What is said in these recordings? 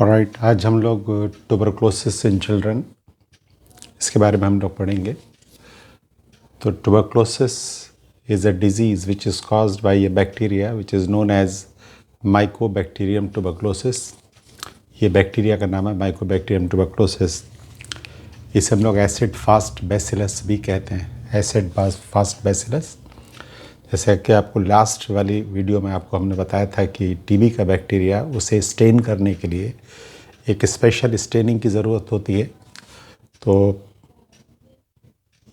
Alright, आज हम लोग ट्यूबरक्लोसिस इन चिल्ड्रन इसके बारे में हम लोग पढ़ेंगे। तो tuberculosis is a disease which is caused by a bacteria which is known as mycobacterium tuberculosis. ये बैक्टीरिया का नाम है माइकोबैक्टीरियम ट्यूबरक्लोसिस। इसे हम लोग एसिड फास्ट बैसिलस भी कहते हैं, एसिड फास्ट बैसिलस। जैसे कि आपको लास्ट वाली वीडियो में आपको हमने बताया था कि टीबी का बैक्टीरिया उसे स्टेन करने के लिए एक स्पेशल स्टेनिंग की ज़रूरत होती है। तो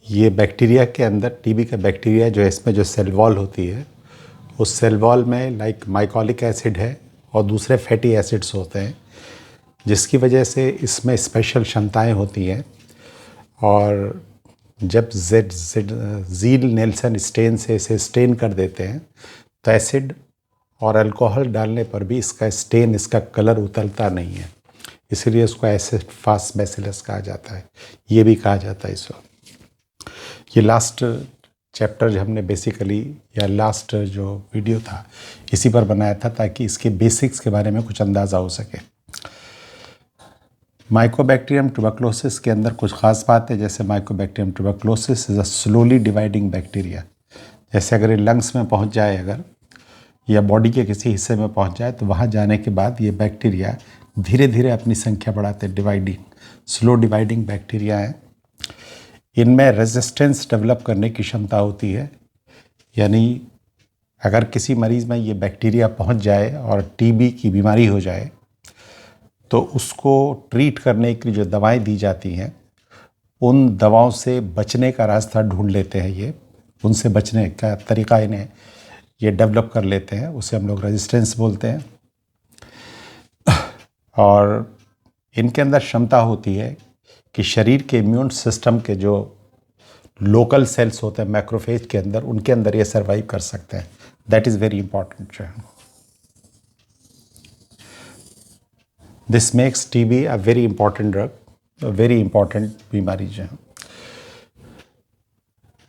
ये बैक्टीरिया के अंदर, टीबी का बैक्टीरिया जो है, इसमें जो सेल वॉल होती है, उस सेल वॉल में लाइक माइकॉलिक एसिड है और दूसरे फैटी एसिड्स होते हैं, जिसकी वजह से इसमें स्पेशल क्षमताएँ होती हैं। और जब ज़ील नेल्सन स्टेन से इसे स्टेन कर देते हैं तो एसिड और अल्कोहल डालने पर भी इसका स्टेन, इसका कलर उतरता नहीं है, इसीलिए इसको एसिड फास्ट बैसिलस कहा जाता है। ये भी कहा जाता है इसको। ये लास्ट चैप्टर जो हमने बेसिकली, या लास्ट जो वीडियो था, इसी पर बनाया था ताकि इसके बेसिक्स के बारे में कुछ अंदाज़ा हो सके। माइकोबैक्टीरियम ट्यूबरक्लोसिस के अंदर कुछ खास बात है। जैसे Mycobacterium tuberculosis is a slowly dividing bacteria. जैसे अगर ये लंग्स में पहुंच जाए, अगर या बॉडी के किसी हिस्से में पहुंच जाए, तो वहां जाने के बाद ये बैक्टीरिया धीरे धीरे अपनी संख्या बढ़ाते, डिवाइडिंग, स्लो डिवाइडिंग बैक्टीरिया है। इनमें रेजिस्टेंस डेवलप करने की क्षमता होती है। यानी अगर किसी मरीज़ में ये बैक्टीरिया पहुँच जाए और टीबी की बीमारी हो जाए, तो उसको ट्रीट करने की जो दवाएं दी जाती हैं, उन दवाओं से बचने का रास्ता ढूंढ लेते हैं। ये उनसे बचने का तरीका इन्हें ये डेवलप कर लेते हैं, उसे हम लोग रेजिस्टेंस बोलते हैं। और इनके अंदर क्षमता होती है कि शरीर के इम्यून सिस्टम के जो लोकल सेल्स होते हैं मैक्रोफेज के अंदर, उनके अंदर ये सर्वाइव कर सकते हैं। That is very important. This makes TB a very important drug, very important बीमारी जो है।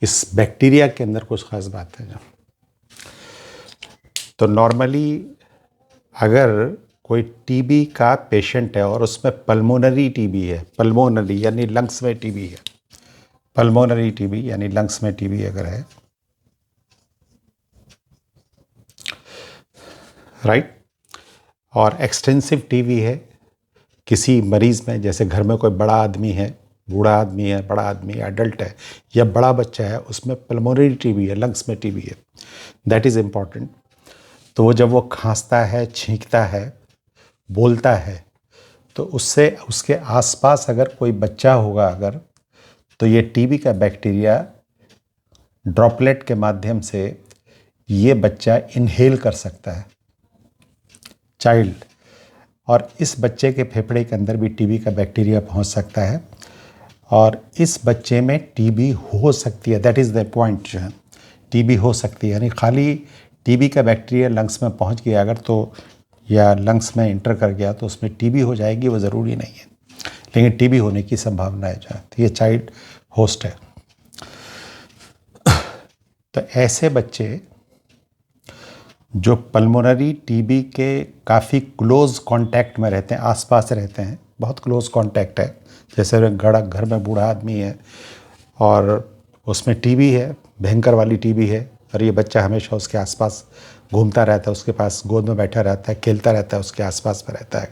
इस बैक्टीरिया के अंदर कुछ खास बात है जो, तो नॉर्मली अगर कोई टीबी का पेशेंट है और उसमें पल्मोनरी टीबी है, पल्मोनरी यानी लंग्स में टीबी है, पल्मोनरी टीबी यानी लंग्स में टीबी अगर है, राइट, और एक्सटेंसिव टीबी है किसी मरीज़ में, जैसे घर में कोई बड़ा आदमी है, बूढ़ा आदमी है, बड़ा आदमी है, एडल्ट है, या बड़ा बच्चा है, उसमें पल्मोनरी टीबी है, लंग्स में टीबी है, दैट इज़ इम्पॉर्टेंट। तो वो जब वो खांसता है, छींकता है, बोलता है, तो उससे उसके आसपास अगर कोई बच्चा होगा अगर, तो ये टीबी का बैक्टीरिया ड्रॉपलेट के माध्यम से ये बच्चा इनहेल कर सकता है, चाइल्ड, और इस बच्चे के फेफड़े के अंदर भी टीबी का बैक्टीरिया पहुंच सकता है और इस बच्चे में टीबी हो सकती है। दैट इज़ द पॉइंट जो है, टीबी हो सकती है। यानी खाली टीबी का बैक्टीरिया लंग्स में पहुंच गया अगर, तो या लंग्स में इंटर कर गया तो उसमें टीबी हो जाएगी, वो ज़रूरी नहीं है, लेकिन टीबी होने की संभावना है जो है। तो ये चाइल्ड होस्ट है। तो ऐसे बच्चे जो पल्मोनरी टीबी के काफ़ी क्लोज़ कांटेक्ट में रहते हैं, आसपास रहते हैं, बहुत क्लोज़ कांटेक्ट है, जैसे घर में बूढ़ा आदमी है और उसमें टीबी है, भयंकर वाली टीबी है, और ये बच्चा हमेशा उसके आसपास घूमता रहता है, उसके पास गोद में बैठा रहता है, खेलता रहता है, उसके आसपास में रहता है,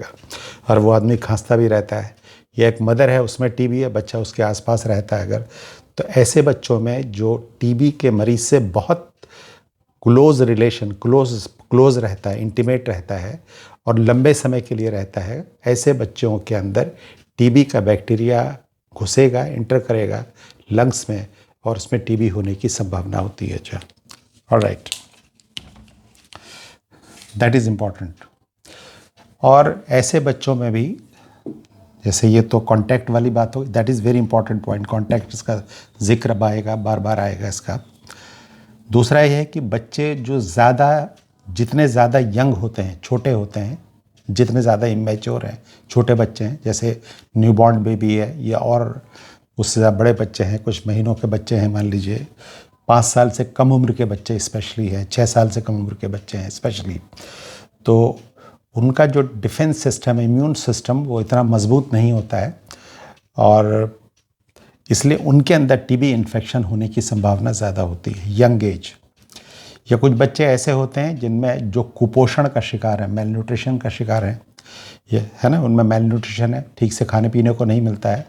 और वो आदमी खांसता भी रहता है, या एक मदर है उसमें टीबी है, बच्चा उसके आसपास रहता है अगर, तो ऐसे बच्चों में जो टीबी के मरीज़ से बहुत क्लोज रिलेशन, क्लोज रहता है, इंटीमेट रहता है और लंबे समय के लिए रहता है, ऐसे बच्चों के अंदर टीबी का बैक्टीरिया घुसेगा, इंटर करेगा लंग्स में, और उसमें टीबी होने की संभावना होती है। जो ऑलराइट, दैट इज़ इम्पॉर्टेंट। और ऐसे बच्चों में भी, जैसे ये तो कांटेक्ट वाली बात हो, that is very important point, contact, इसका जिक्र आएगा, बार बार आएगा इसका। दूसरा ये है कि बच्चे जो जितने ज़्यादा यंग होते हैं, छोटे होते हैं, जितने ज़्यादा इमेच्योर हैं, छोटे बच्चे हैं, जैसे न्यूबॉर्न बेबी है, या और उससे ज़्यादा बड़े बच्चे हैं, कुछ महीनों के बच्चे हैं, मान लीजिए 5 साल से कम उम्र के बच्चे स्पेशली हैं, 6 साल से कम उम्र के बच्चे हैं स्पेशली, तो उनका जो डिफेंस सिस्टम, इम्यून सिस्टम, वो इतना मजबूत नहीं होता है और इसलिए उनके अंदर टीबी इन्फेक्शन होने की संभावना ज़्यादा होती है यंग एज। या कुछ बच्चे ऐसे होते हैं जिनमें जो कुपोषण का शिकार है, मेल न्यूट्रिशन का शिकार है, ये है ना, उनमें मेल न्यूट्रिशन है, ठीक से खाने पीने को नहीं मिलता है।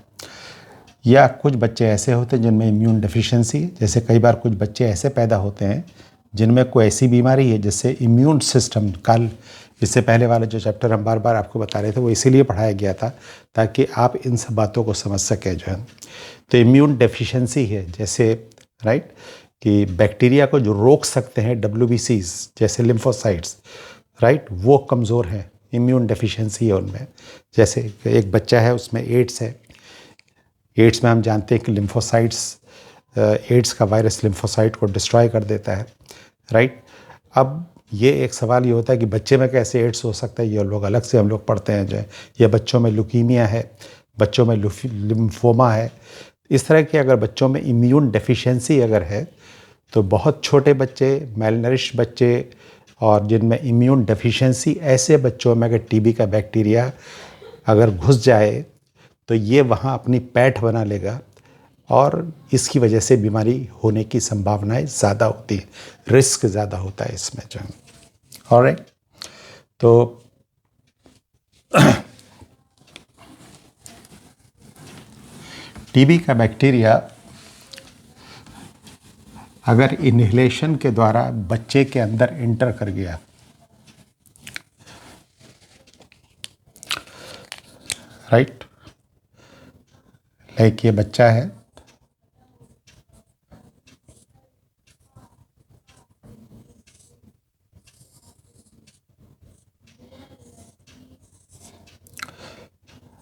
या कुछ बच्चे ऐसे होते हैं जिनमें इम्यून डिफिशिएंसी, जैसे कई बार कुछ बच्चे ऐसे पैदा होते हैं जिनमें कोई ऐसी बीमारी है जिससे इम्यून सिस्टम, कल इससे पहले वाला जो चैप्टर हम बार बार आपको बता रहे थे वो इसीलिए पढ़ाया गया था ताकि आप इन सब बातों को समझ सकें जो है। तो इम्यून डेफिशिएंसी है, जैसे राइट, कि बैक्टीरिया को जो रोक सकते हैं WBCs जैसे लिम्फोसाइट्स, राइट, वो कमज़ोर है, इम्यून डेफिशिएंसी है उनमें। जैसे एक बच्चा है उसमें एड्स है, एड्स में हम जानते हैं कि लिम्फोसाइट्स, एड्स का वायरस लिम्फोसाइट को डिस्ट्रॉय कर देता है, राइट। अब ये एक सवाल ये होता है कि बच्चे में कैसे एड्स हो सकता है, ये लोग अलग से हम लोग पढ़ते हैं जो है। या बच्चों में ल्यूकीमिया है, बच्चों में लिम्फोमा है। इस तरह के अगर बच्चों में इम्यून डेफिशिएंसी अगर है तो बहुत छोटे बच्चे, मेलनरिश बच्चे और जिनमें इम्यून डेफिशिएंसी, ऐसे बच्चों में अगर टीबी का बैक्टीरिया अगर घुस जाए तो ये वहाँ अपनी पैठ बना लेगा और इसकी वजह से बीमारी होने की संभावनाएं ज़्यादा होती है, रिस्क ज़्यादा होता है इसमें जो है। ऑलराइट, तो टीबी का बैक्टीरिया अगर इन्हेलेशन के द्वारा बच्चे के अंदर एंटर कर गया, राइट, लाइक ये बच्चा है,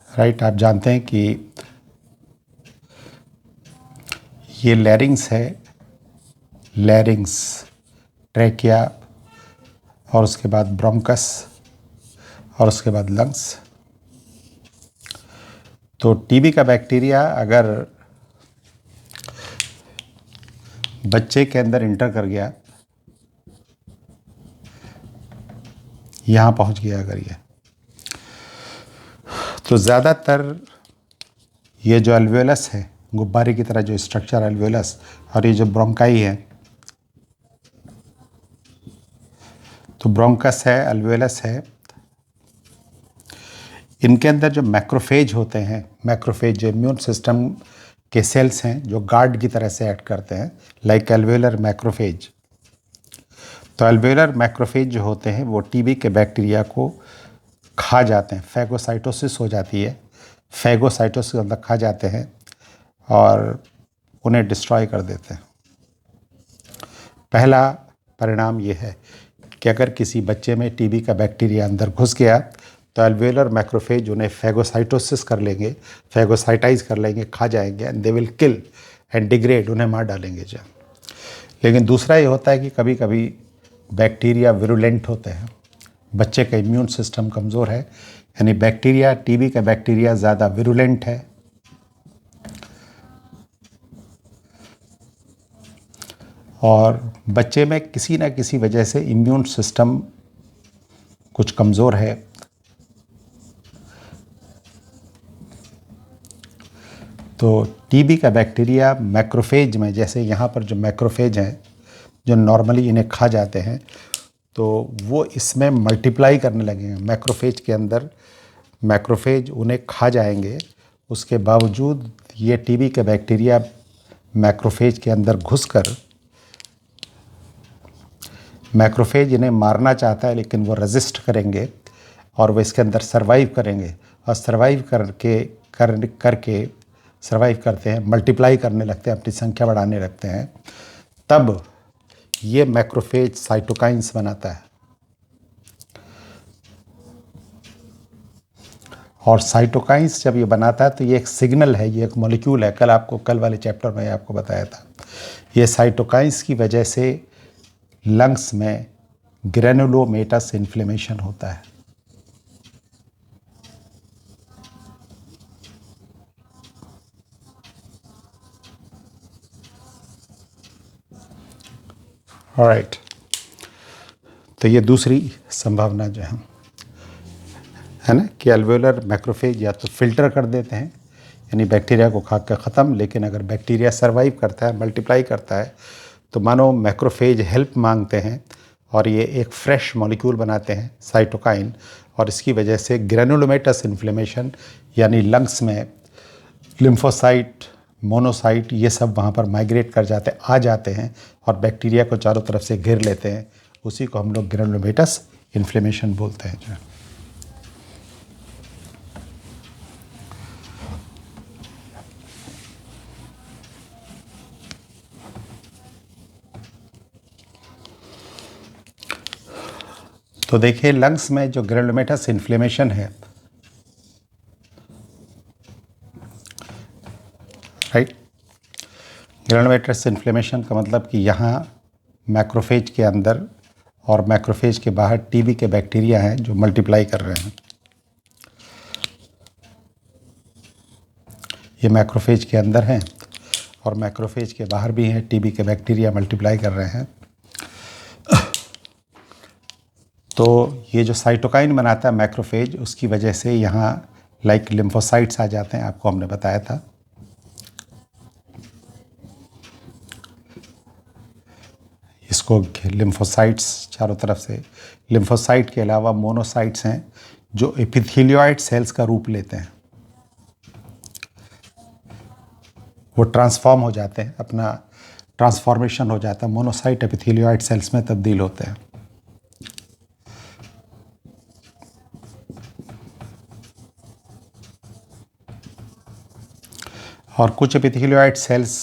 राइट, आप जानते हैं कि ये लैरिंग्स है, लैरिंग्स, ट्रैकिया और उसके बाद ब्रोंकस और उसके बाद लंग्स। तो टीबी का बैक्टीरिया अगर बच्चे के अंदर इंटर कर गया, यहाँ पहुँच गया अगर ये, तो ज़्यादातर ये जो अल्वेलस है, गुब्बारे की तरह जो स्ट्रक्चर अल्वेलस, और ये जो ब्रोंकाई है, तो ब्रोंकस है, अल्वेलस है, इनके अंदर जो मैक्रोफेज होते हैं, मैक्रोफेज जो इम्यून सिस्टम के सेल्स हैं जो गार्ड की तरह से एक्ट करते हैं, लाइक अल्वेलर मैक्रोफेज। तो अल्वेलर मैक्रोफेज जो होते हैं वो टीबी के बैक्टीरिया को खा जाते हैं, फैगोसाइटोसिस हो जाती है, फैगोसाइटोसिस के अंदर खा जाते हैं और उन्हें डिस्ट्रॉय कर देते हैं। पहला परिणाम ये है कि अगर किसी बच्चे में टीबी का बैक्टीरिया अंदर घुस गया तो अल्वेलर मैक्रोफेज उन्हें फैगोसाइटोसिस कर लेंगे, फैगोसाइटाइज कर लेंगे, खा जाएंगे, and they will kill and degrade, उन्हें मार डालेंगे जो। लेकिन दूसरा ये होता है कि कभी कभी बैक्टीरिया विरुलेंट होते हैं, बच्चे का इम्यून सिस्टम कमज़ोर है, यानी बैक्टीरिया, टीबी का बैक्टीरिया ज़्यादा विरुलेंट है और बच्चे में किसी न किसी वजह से इम्यून सिस्टम कुछ कमज़ोर है, तो टीबी का बैक्टीरिया मैक्रोफेज में, जैसे यहाँ पर जो मैक्रोफेज हैं जो नॉर्मली इन्हें खा जाते हैं, तो वो इसमें मल्टीप्लाई करने लगेंगे। मैक्रोफेज के अंदर मैक्रोफेज उन्हें खा जाएंगे, उसके बावजूद ये टीबी के बैक्टीरिया मैक्रोफेज के अंदर घुसकर, मैक्रोफेज इन्हें मारना चाहता है लेकिन वो रेजिस्ट करेंगे और वो इसके अंदर सरवाइव करेंगे और सरवाइव करके सरवाइव करते हैं, मल्टीप्लाई करने लगते हैं, अपनी संख्या बढ़ाने लगते हैं। तब ये मैक्रोफेज साइटोकाइंस बनाता है और साइटोकाइंस जब ये बनाता है तो ये एक सिग्नल है, ये एक मॉलिक्यूल है, कल वाले चैप्टर में आपको बताया था। ये साइटोकाइंस की वजह से लंग्स में ग्रेनुलोमेटस इन्फ्लेमेशन होता है। ऑलराइट, तो ये दूसरी संभावना जो है। है ना, कि अल्वेओलर मैक्रोफेज या तो फिल्टर कर देते हैं, यानी बैक्टीरिया को खा कर ख़त्म, लेकिन अगर बैक्टीरिया सरवाइव करता है, मल्टीप्लाई करता है, तो मानो मैक्रोफेज हेल्प मांगते हैं और ये एक फ्रेश मॉलिक्यूल बनाते हैं साइटोकाइन, और इसकी वजह से ग्रेनुलोमेटस इन्फ्लेमेशन यानी लंग्स में लिम्फोसाइट, मोनोसाइट, ये सब वहाँ पर माइग्रेट कर जाते, आ जाते हैं और बैक्टीरिया को चारों तरफ से घेर लेते हैं। उसी को हम लोग ग्रेनुलोमेटस इन्फ्लेमेशन बोलते हैं जो। तो देखिए लंग्स में जो ग्रेनुलोमेटस इन्फ्लेमेशन है, राइट, ग्रेनुलोमेटस इन्फ्लेमेशन का मतलब कि यहाँ मैक्रोफेज के अंदर और मैक्रोफेज के बाहर टीबी के बैक्टीरिया हैं जो मल्टीप्लाई कर रहे हैं। ये मैक्रोफेज के अंदर हैं और मैक्रोफेज के बाहर भी हैं, टीबी के बैक्टीरिया मल्टीप्लाई कर रहे हैं। तो ये जो साइटोकाइन बनाता है मैक्रोफेज, उसकी वजह से यहाँ लाइक लिम्फोसाइट्स आ जाते हैं, आपको हमने बताया था। इसको लिम्फोसाइट्स चारों तरफ से, लिम्फोसाइट के अलावा मोनोसाइट्स हैं जो एपिथेलियोइड सेल्स का रूप लेते हैं, वो ट्रांसफॉर्म हो जाते हैं, अपना ट्रांसफॉर्मेशन हो जाता है, मोनोसाइट एपिथेलियोइड सेल्स में तब्दील होते हैं। और कुछ एपिथेलियोइड सेल्स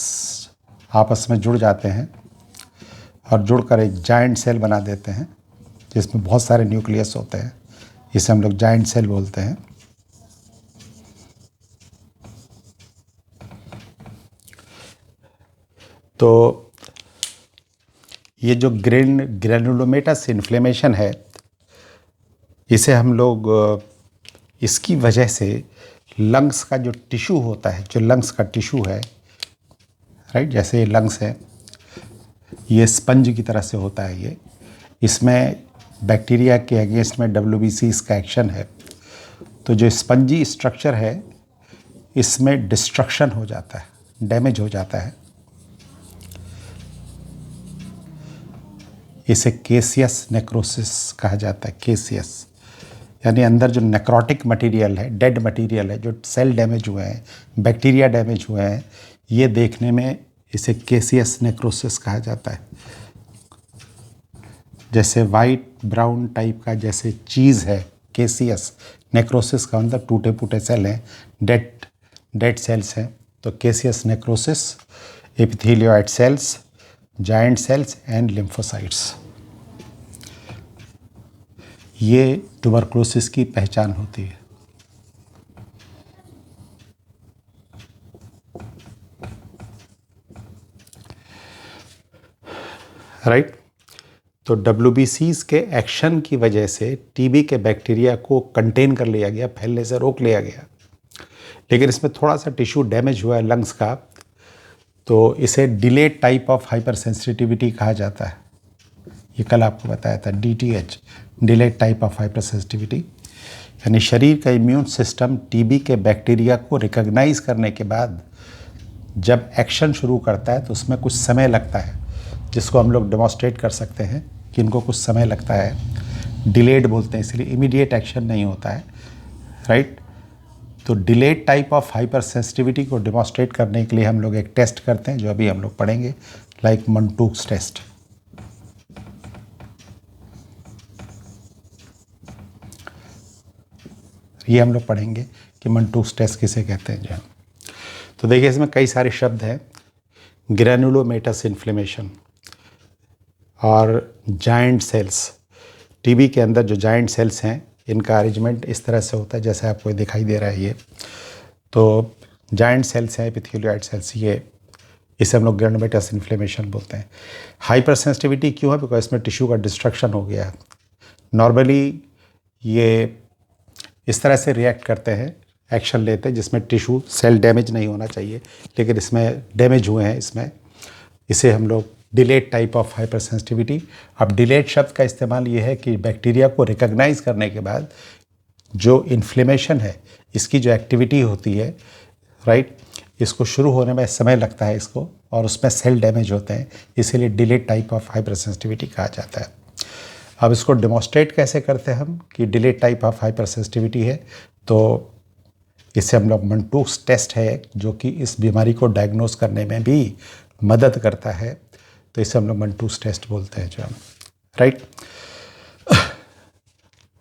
आपस में जुड़ जाते हैं और जुड़कर एक जायंट सेल बना देते हैं जिसमें बहुत सारे न्यूक्लियस होते हैं, इसे हम लोग जायंट सेल बोलते हैं। तो ये जो ग्रेनुलोमेटस इन्फ्लेमेशन है, इसे हम लोग, इसकी वजह से लंग्स का जो टिश्यू होता है, जो लंग्स का टिश्यू है, राइट, जैसे ये लंग्स है, ये स्पंज की तरह से होता है ये, इसमें बैक्टीरिया के अगेंस्ट में WBCs का एक्शन है। तो जो स्पंजी स्ट्रक्चर है इसमें डिस्ट्रक्शन हो जाता है, डैमेज हो जाता है। इसे केसियस नेक्रोसिस कहा जाता है। केसियस यानी अंदर जो नेक्रोटिक मटेरियल है, डेड मटेरियल है, जो सेल डैमेज हुए हैं, बैक्टीरिया डैमेज हुए हैं, ये देखने में इसे केसियस नेक्रोसिस कहा जाता है। जैसे वाइट ब्राउन टाइप का जैसे चीज़ है, केसियस नेक्रोसिस का अंदर टूटे फूटे सेल हैं, डेड सेल्स हैं। तो caseous necrosis, epithelioid cells, giant cells and lymphocytes, ये ट्यूबरकुलोसिस की पहचान होती है। राइट, तो WBCs के एक्शन की वजह से टीबी के बैक्टीरिया को कंटेन कर लिया गया, फैलने से रोक लिया गया, लेकिन इसमें थोड़ा सा टिश्यू डैमेज हुआ है लंग्स का, तो इसे delayed type of hyper sensitivity कहा जाता है। ये कल आपको बताया था, DTH, delayed type of hyper sensitivity, यानी शरीर का इम्यून सिस्टम टीबी के बैक्टीरिया को रिकॉग्नाइज करने के बाद जब एक्शन शुरू करता है तो उसमें कुछ समय लगता है, जिसको हम लोग डेमोस्ट्रेट कर सकते हैं कि इनको कुछ समय लगता है। डिलेड बोलते हैं, इसलिए इमीडिएट एक्शन नहीं होता है, राइट। तो delayed type of hyper sensitivity को डेमोस्ट्रेट करने के लिए हम लोग एक टेस्ट करते हैं जो अभी हम लोग पढ़ेंगे, लाइक मंटूक्स टेस्ट। ये हम लोग पढ़ेंगे कि मंटूक्स टेस्ट किसे कहते हैं जो। तो देखिए इसमें कई सारे शब्द हैं, ग्रेनुलोमेटस इन्फ्लेमेशन और जायंट सेल्स। टीबी के अंदर जो जायंट सेल्स हैं इनका अरेंजमेंट इस तरह से होता है जैसे आपको दिखाई दे रहा है ये। तो जायंट सेल्स हैं, एपिथेलियोइड सेल्स, ये इसे हम लोग ग्रेनुलोमेटस इन्फ्लेमेशन बोलते हैं। हाइपर सेंसिटिविटी क्यों है? बिकॉज इसमें टिश्यू का डिस्ट्रक्शन हो गया है। नॉर्मली ये इस तरह से रिएक्ट करते हैं, एक्शन लेते हैं जिसमें टिश्यू सेल डैमेज नहीं होना चाहिए, लेकिन इसमें डैमेज हुए हैं इसमें, इसे हम लोग delayed type of hyper sensitivity. अब डिलेड शब्द का इस्तेमाल ये है कि बैक्टीरिया को रिकॉग्नाइज करने के बाद जो इन्फ्लेमेशन है, इसकी जो एक्टिविटी होती है, राइट, इसको शुरू होने में समय लगता है इसको, और उसमें सेल डैमेज होते हैं, इसीलिए delayed type of hyper sensitivity कहा जाता है। अब इसको डेमोस्ट्रेट कैसे करते हैं हम कि delayed type of hyper sensitivity है, तो इससे हम लोग मंटूस टेस्ट है जो कि इस बीमारी को डायग्नोस करने में भी मदद करता है, तो इसे हम लोग मंटूस टेस्ट बोलते हैं जो हम, राइट।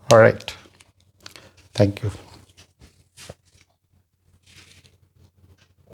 Alright, thank you.